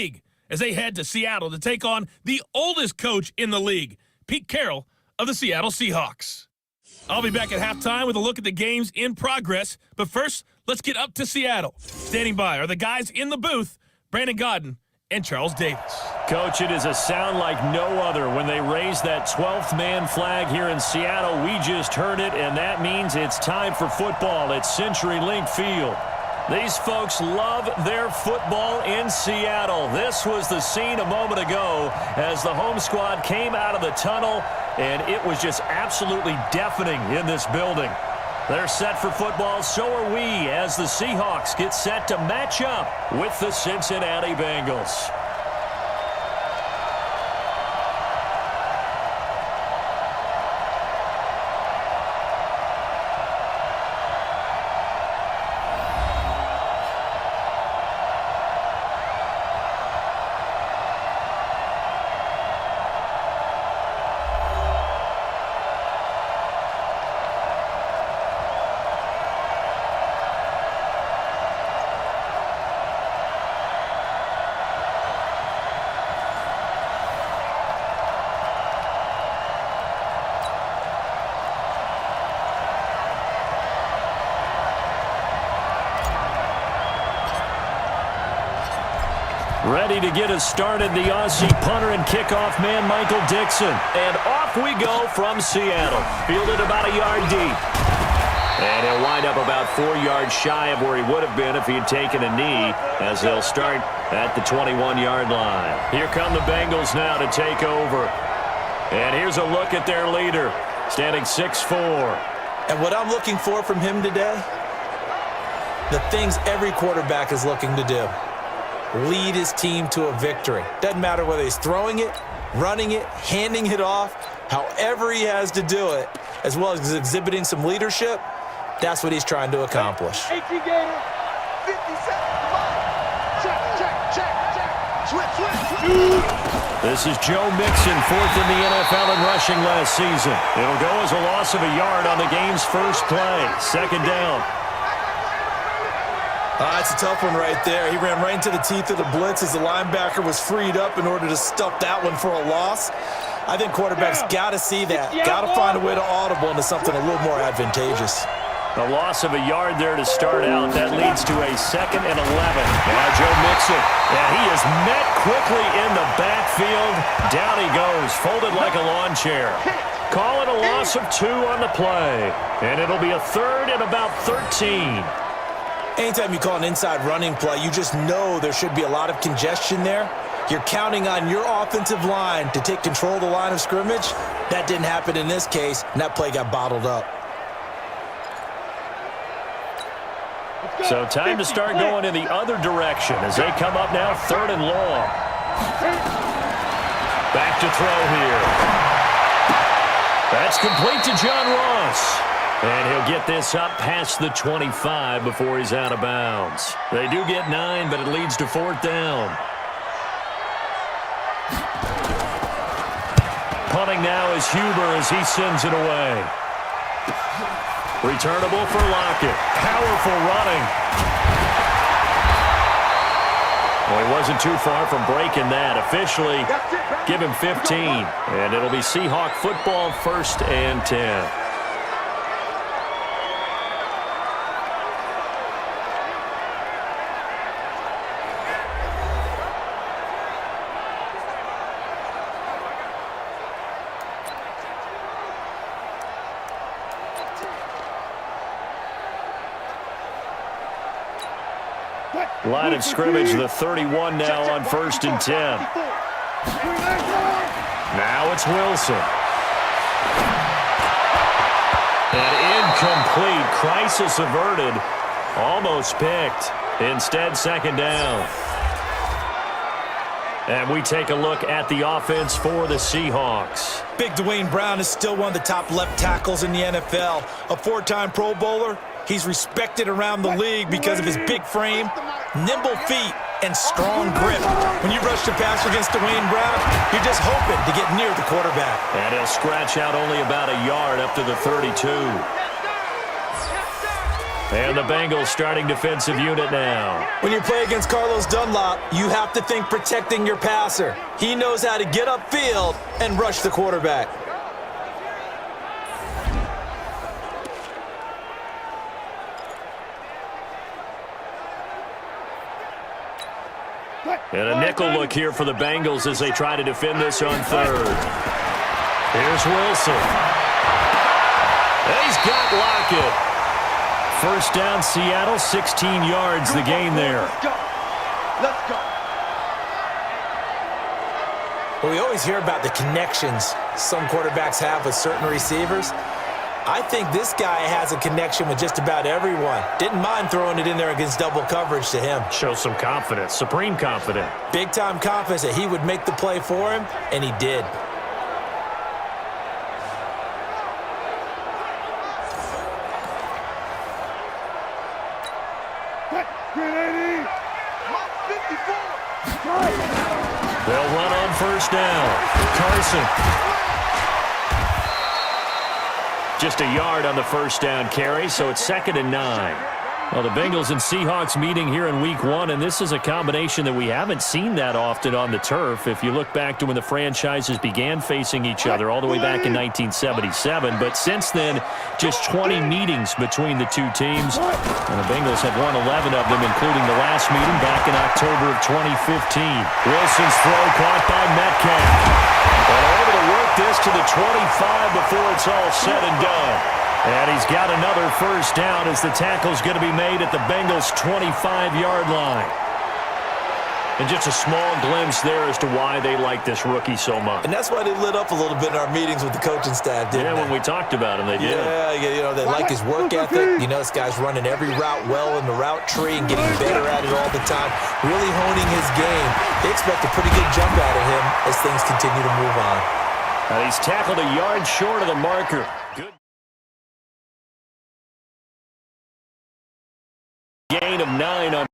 league as they head to Seattle to take on the oldest coach in the league, Pete Carroll of the Seattle Seahawks. I'll be back at halftime with a look at the games in progress, but first, let's get up to Seattle. Standing by are the guys in the booth, Brandon Godden and Charles Davis. Coach, it is a sound like no other when they raise that 12th man flag here in Seattle. We just heard it, and that means it's time for football at CenturyLink Field. These folks love their football in Seattle. This was the scene a moment ago as the home squad came out of the tunnel, and it was just absolutely deafening in this building. They're set for football, so are we, as the Seahawks get set to match up with the Cincinnati Bengals. Ready to get us started, the Aussie punter and kickoff man, Michael Dixon. And off we go from Seattle. Fielded about a yard deep. And he'll wind up about 4 yards shy of where he would have been if he had taken a knee, as they'll start at the 21-yard line. Here come the Bengals now to take over. And here's a look at their leader, standing 6'4". And what I'm looking for from him today, the things every quarterback is looking to do. Lead his team to a victory. Doesn't matter whether he's throwing it, running it, handing it off, however he has to do it, as well as exhibiting some leadership, that's what he's trying to accomplish. 18 Gator, 50 seconds, come on. Check. Switch. This is Joe Mixon, 4th in the NFL in rushing last season. It'll go as a loss of a yard on the game's first play. Second down. That's a tough one right there. He ran right into the teeth of the blitz as the linebacker was freed up in order to stuff that one for a loss. I think quarterbacks got to see that. Got to find a way to audible into something a little more advantageous. A loss of a yard there to start out. That leads to a 2nd and 11. Now Joe Mixon. And he is met quickly in the backfield. Down he goes, folded like a lawn chair. Call it a loss of 2 on the play. And it'll be a 3rd and about 13. Anytime you call an inside running play, you just know there should be a lot of congestion there. You're counting on your offensive line to take control of the line of scrimmage. That didn't happen in this case, and that play got bottled up. So time to start going in the other direction as they come up now 3rd and long. Back to throw here. That's complete to John Ross. And he'll get this up past the 25 before he's out of bounds. They do get 9, but it leads to 4th down. Punting now is Huber as he sends it away. Returnable for Lockett. Powerful running. Well, he wasn't too far from breaking that. Officially, give him 15. And it'll be Seahawk football, 1st and 10. Line of scrimmage, the 31 now on 1st and 10. Now it's Wilson. And incomplete. Crisis averted. Almost picked. Instead, 2nd down. And we take a look at the offense for the Seahawks. Big Dwayne Brown is still one of the top left tackles in the NFL. A 4-time Pro Bowler. He's respected around the league because of his big frame, nimble feet, and strong grip. When you rush the pass against Dwayne Brown, you're just hoping to get near the quarterback. And he'll scratch out only about a yard up to the 32. And the Bengals starting defensive unit now. When you play against Carlos Dunlop, you have to think protecting your passer. He knows how to get upfield and rush the quarterback. And a nickel look here for the Bengals as they try to defend this on third. Here's Wilson. And he's got Lockett. First down, Seattle, 16 yards the gain there. Let's go. Let's go. Well, we always hear about the connections some quarterbacks have with certain receivers. I think this guy has a connection with just about everyone. Didn't mind throwing it in there against double coverage to him. Shows some confidence, supreme confidence. Big-time confidence that he would make the play for him, and he did. They'll run on first down. Carson. Just a yard on the first down carry, so it's 2nd and 9. Well, the Bengals and Seahawks meeting here in Week 1, and this is a combination that we haven't seen that often on the turf. If you look back to when the franchises began facing each other all the way back in 1977. But since then, just 20 meetings between the two teams. And the Bengals have won 11 of them, including the last meeting back in October of 2015. Wilson's throw caught by Metcalf. And able to work this to the 25 before it's all said and done. And he's got another first down as the tackle's going to be made at the Bengals' 25-yard line. And just a small glimpse there as to why they like this rookie so much. And that's why they lit up a little bit in our meetings with the coaching staff, didn't they? Yeah, when we talked about him, they did. Yeah, you know, they like his work ethic. You know, this guy's running every route well in the route tree and getting better at it all the time, really honing his game. They expect a pretty good jump out of him as things continue to move on. And he's tackled a yard short of the marker. Good gain of 9 on